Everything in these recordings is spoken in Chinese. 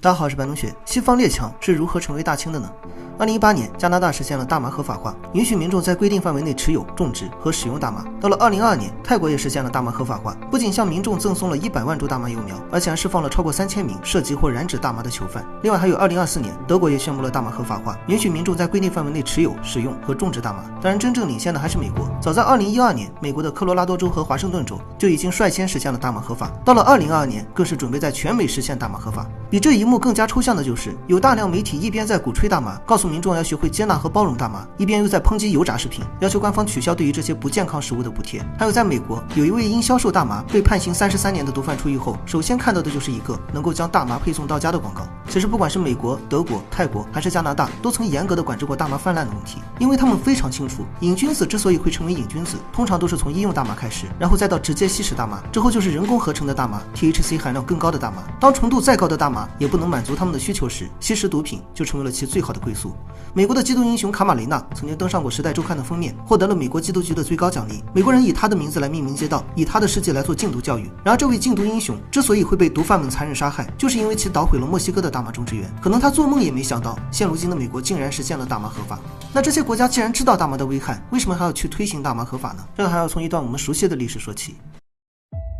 大家好，我是白同学。西方列强是如何成为大清的呢？2018年，加拿大实现了大麻合法化，允许民众在规定范围内持有、种植和使用大麻。到了2022年，泰国也实现了大麻合法化，不仅向民众赠送了100万株大麻幼苗，而且还释放了超过3000名涉及或染指大麻的囚犯。另外，还有2024年，德国也宣布了大麻合法化，允许民众在规定范围内持有、使用和种植大麻。当然，真正领先的还是美国。早在2012年，美国的科罗拉多州和华盛顿州就已经率先实现了大麻合法，到了2022年，更是准备在全美实现大麻合法。比这一幕更加抽象的就是，有大量媒体一边在鼓吹大麻，告诉民众要学会接纳和包容大麻，一边又在抨击油炸食品，要求官方取消对于这些不健康食物的补贴。还有在美国，有一位因销售大麻被判刑33年的毒贩出狱后，首先看到的就是一个能够将大麻配送到家的广告。其实不管是美国、德国、泰国还是加拿大，都曾严格的管制过大麻泛滥的问题，因为他们非常清楚，瘾君子之所以会成为瘾君子，通常都是从医用大麻开始，然后再到直接吸食大麻，之后就是人工合成的大麻 THC 含量更高的大麻。当纯度再高的大麻也不能满足他们的需求时，吸食毒品就成为了其最好的归宿。美国的缉毒英雄卡马雷纳曾经登上过《时代周刊》的封面，获得了美国缉毒局的最高奖励。美国人以他的名字来命名街道，以他的事迹来做禁毒教育。然而这位禁毒英雄之所以会被毒贩们残忍杀害，就是因为其捣毁了墨西哥的大麻种植园。可能他做梦也没想到，现如今的美国竟然实现了大麻合法。那这些国家既然知道大麻的危害，为什么还要去推行大麻合法呢？这个还要从一段我们熟悉的历史说起。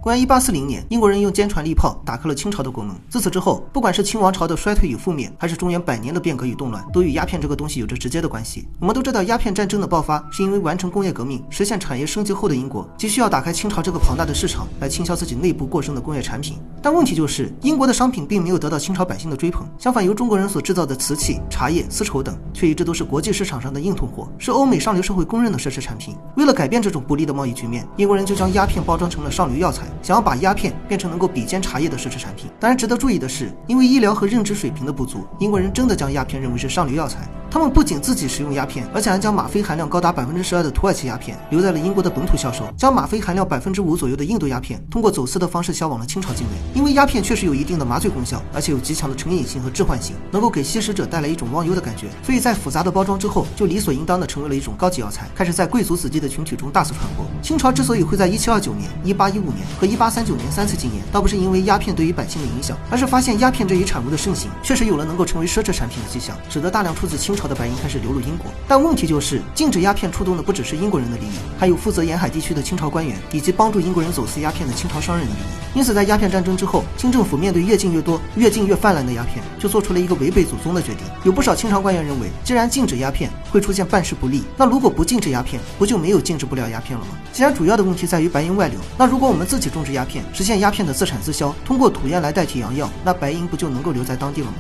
公元1840年，英国人用坚船利炮打开了清朝的国门。自此之后，不管是清王朝的衰退与覆灭，还是中原100年的变革与动乱，都与鸦片这个东西有着直接的关系。我们都知道，鸦片战争的爆发是因为完成工业革命、实现产业升级后的英国，急需要打开清朝这个庞大的市场，来倾销自己内部过剩的工业产品。但问题就是，英国的商品并没有得到清朝百姓的追捧，相反，由中国人所制造的瓷器、茶叶、丝绸等，却一直都是国际市场上的硬通货，是欧美上流社会公认的奢侈产品。为了改变这种不利的贸易局面，英国人就将鸦片包装成了上流药材，想要把鸦片变成能够比肩茶叶的奢侈产品。当然值得注意的是，因为医疗和认知水平的不足，英国人真的将鸦片认为是上流药材。他们不仅自己食用鸦片，而且还将吗啡含量高达12%的土耳其鸦片留在了英国的本土销售，将吗啡含量5%左右的印度鸦片通过走私的方式销往了清朝境内。因为鸦片确实有一定的麻醉功效，而且有极强的成瘾性和致幻性，能够给吸食者带来一种忘忧的感觉，所以在复杂的包装之后，就理所应当的成为了一种高级药材，开始在贵族子弟的群体中大肆传播。清朝之所以会在1729年、1815年和1839年3次禁烟，倒不是因为鸦片对于百姓的影响，而是发现鸦片这一产物的盛行确实有了能够成为奢侈产品的迹象，使得大量出自清朝的白银开始流入英国。但问题就是禁止鸦片触动的不只是英国人的利益，还有负责沿海地区的清朝官员以及帮助英国人走私鸦片的清朝商人的利益。因此在鸦片战争之后，清政府面对越禁越多、越禁越泛滥的鸦片，就做出了一个违背祖宗的决定。有不少清朝官员认为，既然禁止鸦片会出现办事不力，那如果不禁止鸦片，不就没有禁止不了鸦片了吗？既然主要的问题在于白银外流，那如果我们自己种植鸦片，实现鸦片的自产自销，通过土烟来代替洋药，那白银不就能够留在当地了吗？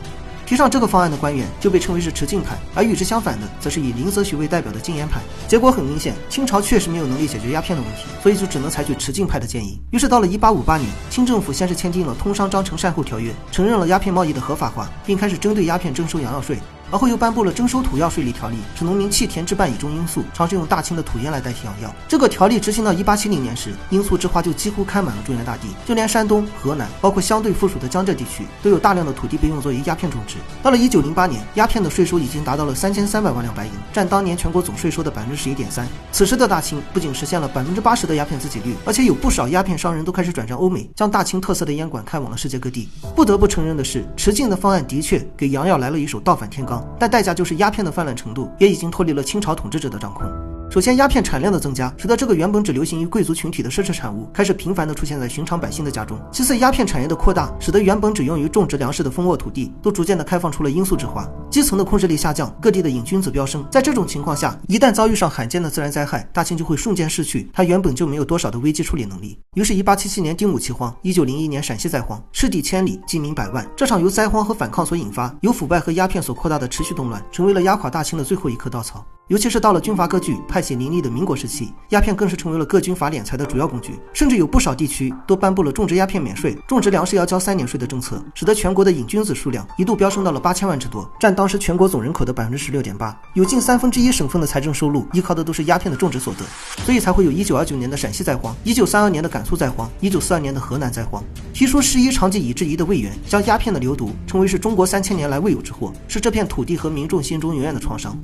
提上这个方案的官员就被称为是持禁派，而与之相反的则是以林则徐为代表的禁烟派。结果很明显，清朝确实没有能力解决鸦片的问题，所以就只能采取持禁派的建议。于是到了1858年，清政府先是签订了《通商章程善后条约》，承认了鸦片贸易的合法化，并开始针对鸦片征收洋药税。而后又颁布了征收土药税例条例，使农民弃田置办以种罂粟，尝试用大清的土烟来代替洋药。这个条例执行到1870年时，罂粟之花就几乎开满了中原大地，就连山东、河南，包括相对附属的江浙地区，都有大量的土地被用作为鸦片种植。到了1908年，鸦片的税收已经达到了3300万两白银，占当年全国总税收的11.3%。此时的大清不仅实现了80%的鸦片自给率，而且有不少鸦片商人都开始转战欧美，将大清特色的烟馆开往了世界各地。不得不承认的是，持禁的方案的确给洋药来了一手倒反天罡，但代价就是鸦片的泛滥程度也已经脱离了清朝统治者的掌控。首先，鸦片产量的增加，使得这个原本只流行于贵族群体的奢侈产物开始频繁地出现在寻常百姓的家中。其次，鸦片产业的扩大，使得原本只用于种植粮食的蜂窝土地，都逐渐地开放出了罂粟之花。基层的控制力下降，各地的瘾君子飙升。在这种情况下，一旦遭遇上罕见的自然灾害，大清就会瞬间失去它原本就没有多少的危机处理能力。于是1877年丁午饥荒，1901年陕西灾荒，赤地千里，饥民百万。这场由灾荒和反抗所引发，由腐败和鸦片所扩大的持续动乱，成为了压垮大清的最后一棵稻草。尤其是到了军阀割据、派系林立的民国时期，鸦片更是成为了各军阀敛财的主要工具，甚至有不少地区都颁布了种植鸦片免税、种植粮食要交3年税的政策，使得全国的瘾君子数量一度飙升到了8000万之多，占当时全国总人口的16.8%。有近1/3省份的财政收入依靠的都是鸦片的种植所得，所以才会有1929年的陕西灾荒、1932年的甘肃灾荒、1942年的河南灾荒。提出师夷长技以制夷的魏源，将鸦片的流毒称为是中国3000年来未有之祸，是这片土地和民众心中永远的创伤。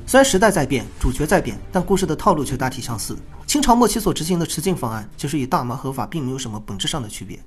虽然时代在变，主角在变，但故事的套路却大体相似。清朝末期所执行的持禁方案，其实与大麻合法并没有什么本质上的区别。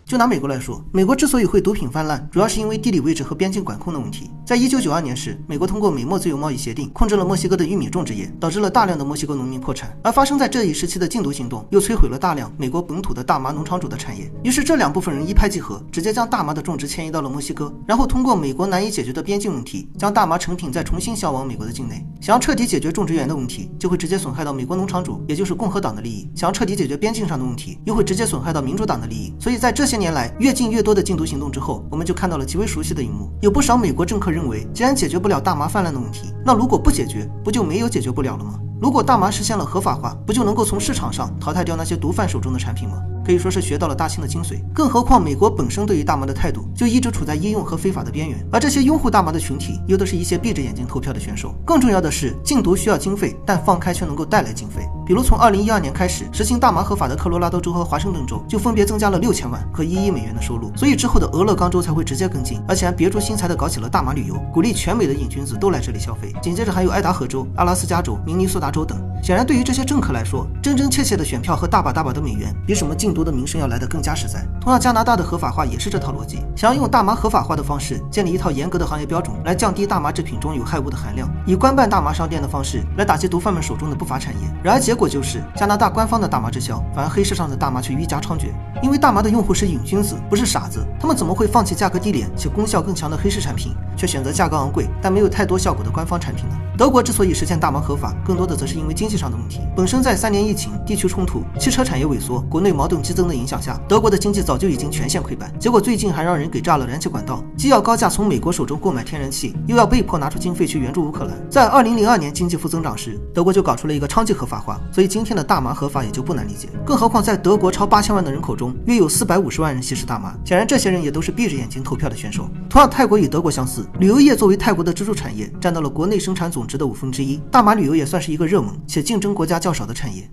就拿美国来说，美国之所以会毒品泛滥，主要是因为地理位置和边境管控的问题。在1992年时，美国通过美墨自由贸易协定控制了墨西哥的玉米种植业，导致了大量的墨西哥农民破产。而发生在这一时期的禁毒行动，又摧毁了大量美国本土的大麻农场主的产业。于是这两部分人一拍即合，直接将大麻的种植迁移到了墨西哥，然后通过美国难以解决的边境问题，将大麻成品再重新销往美国的境内。想要彻底解决种植园的问题，就会直接损害到美国农场主，也就是共和党的利益；想要彻底解决边境上的问题，又会直接损害到民主党的利益。所以在这些年来越禁越多的禁毒行动之后，我们就看到了极为熟悉的一幕。有不少美国政客认为，既然解决不了大麻泛滥的问题，那如果不解决，不就没有解决不了了吗？如果大麻实现了合法化，不就能够从市场上淘汰掉那些毒贩手中的产品吗？可以说是学到了大清的精髓。更何况美国本身对于大麻的态度就一直处在医用和非法的边缘，而这些拥护大麻的群体又都是一些闭着眼睛投票的选手。更重要的是，禁毒需要经费，但放开却能够带来经费。比如从2012年开始实行大麻合法的科罗拉多州和华盛顿州，就分别增加了6000万和1亿美元的收入，所以之后的俄勒冈州才会直接跟进，而且还别出心裁的搞起了大麻旅游，鼓励全美的瘾君子都来这里消费。紧接着还有爱达荷州、阿拉斯加州、明尼苏达州等。显然对于这些政客来说，真真切切的选票和大把大把的美元，比什么禁毒的名声要来得更加实在。同样，加拿大的合法化也是这套逻辑，想要用大麻合法化的方式建立一套严格的行业标准，来降低大麻制品中有害物的含量，以官办大麻商店的方式来打击毒贩们手中的不法产业。然而结果就是加拿大官方的大麻滞销，反而黑市上的大麻却愈加猖獗。因为大麻的用户是瘾君子，不是傻子，他们怎么会放弃价格低廉且功效更强的黑市产品，却选择价格昂贵但没有太多效果的官方产品呢？德国之所以实现大麻合法，更多的则是因为经济上的问题。本身在3年疫情、地区冲突、汽车产业萎缩、国内矛盾激增的影响下，德国的经济早就已经全线溃败。结果最近还让人给炸了燃气管道，既要高价从美国手中购买天然气，又要被迫拿出经费去援助乌克兰。在2002年经济负增长时，德国就搞出了一个娼妓合法化，所以今天的大麻合法也就不难理解。更何况在德国超8000万的人口中，约有450万人吸食大麻，显然这些人也都是闭着眼睛投票的选手。同样，泰国与德国相似，旅游业作为泰国的支柱产业，占到了国内生产总值的1/5，大麻旅游也算是一个热门且竞争国家较少的产业。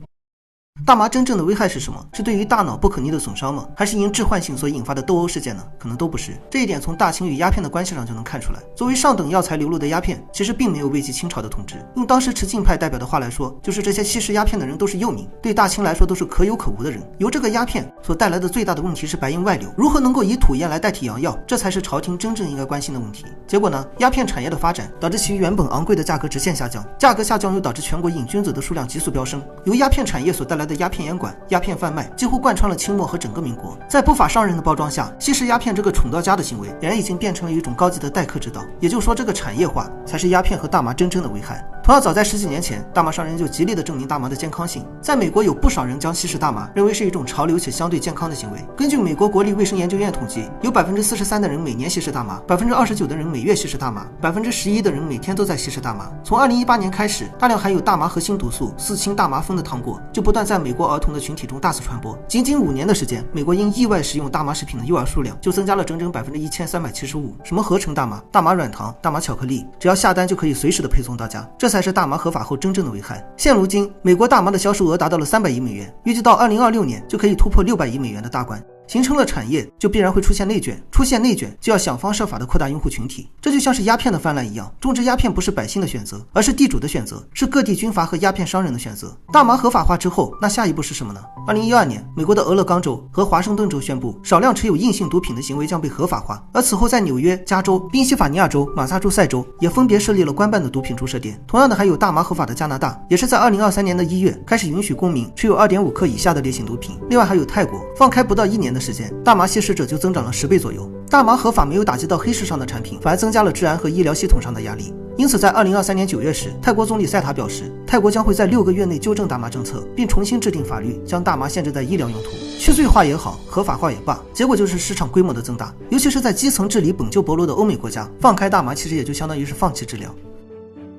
大麻真正的危害是什么？是对于大脑不可逆的损伤吗？还是因致幻性所引发的斗殴事件呢？可能都不是。这一点从大清与鸦片的关系上就能看出来。作为上等药材流入的鸦片，其实并没有危及清朝的统治。用当时持晋派代表的话来说，就是这些吸食鸦片的人都是幼民，对大清来说都是可有可无的人。由这个鸦片所带来的最大的问题是白银外流，如何能够以土烟来代替洋药，这才是朝廷真正应该关心的问题。结果呢，鸦片产业的发展导致其原本昂贵的价格直线下降，价格下降又导致全国瘾君子的数量急速飙升。由鸦片产业所带来的鸦片烟管、鸦片贩卖几乎贯穿了清末和整个民国。在不法商人的包装下，吸食鸦片这个蠢到家的行为，俨然已经变成了一种高级的待客之道。也就是说，这个产业化才是鸦片和大麻真正的危害。同样，早在10几年前，大麻商人就极力的证明大麻的健康性。在美国，有不少人将吸食大麻认为是一种潮流且相对健康的行为。根据美国国立卫生研究院统计，有43%的人每年吸食大麻，29%的人每月吸食大麻，11%的人每天都在吸食大麻。从2018年开始，大量含有大麻核心毒素4氢大麻酚的糖果就不断在美国儿童的群体中大肆传播。仅仅5年的时间，美国因意外食用大麻食品的幼儿数量就增加了整整1375%。什么合成大麻、大麻软糖、大麻巧克力，只要下单就可以随时的配送到家，这才是大麻合法后真正的危害。现如今，美国大麻的销售额达到了300亿美元，预计到2026年就可以突破600亿美元的大关。形成了产业，就必然会出现内卷，出现内卷就要想方设法的扩大用户群体。这就像是鸦片的泛滥一样，种植鸦片不是百姓的选择，而是地主的选择，是各地军阀和鸦片商人的选择。大麻合法化之后，那下一步是什么呢？2012年，美国的俄勒冈州和华盛顿州宣布，少量持有硬性毒品的行为将被合法化。而此后，在纽约、加州、宾夕法尼亚州、马萨诸塞州也分别设立了官办的毒品注射店。同样的，还有大麻合法的加拿大，也是在2023年的1月开始允许公民持有2.5克以下的烈性毒品。另外还有泰国，放开不到1年的时间，大麻吸食者就增长了10倍左右。大麻合法没有打击到黑市上的产品，反而增加了治安和医疗系统上的压力。因此在2023年9月时，泰国总理赛塔表示，泰国将会在6个月内纠正大麻政策，并重新制定法律，将大麻限制在医疗用途。去罪化也好，合法化也罢，结果就是市场规模的增大，尤其是在基层治理本就薄弱的欧美国家，放开大麻其实也就相当于是放弃治疗。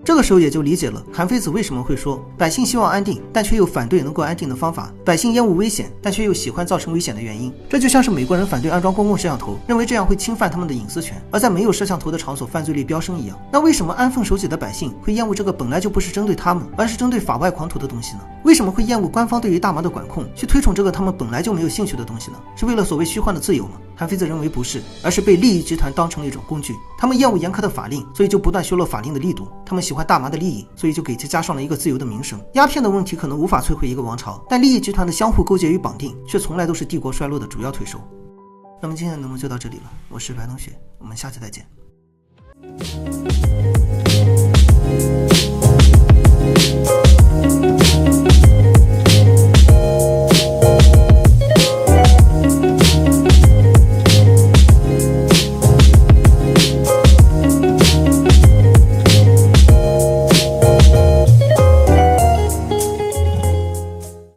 这个时候也就理解了韩非子为什么会说百姓希望安定，但却又反对能够安定的方法；百姓厌恶危险，但却又喜欢造成危险的原因。这就像是美国人反对安装公共摄像头，认为这样会侵犯他们的隐私权，而在没有摄像头的场所犯罪率飙升一样。那为什么安分守己的百姓会厌恶这个本来就不是针对他们，而是针对法外狂徒的东西呢？为什么会厌恶官方对于大麻的管控，去推崇这个他们本来就没有兴趣的东西呢？是为了所谓虚幻的自由吗？韩非子认为不是，而是被利益集团当成了一种工具。他们厌恶严苛的法令，所以就不断修了法令的力度；他们喜欢大麻的利益，所以就给其加上了一个自由的名声。鸦片的问题可能无法摧毁一个王朝，但利益集团的相互勾结与绑定却从来都是帝国衰落的主要推手。那么今天的内容就到这里了，我是白同学，我们下期再见。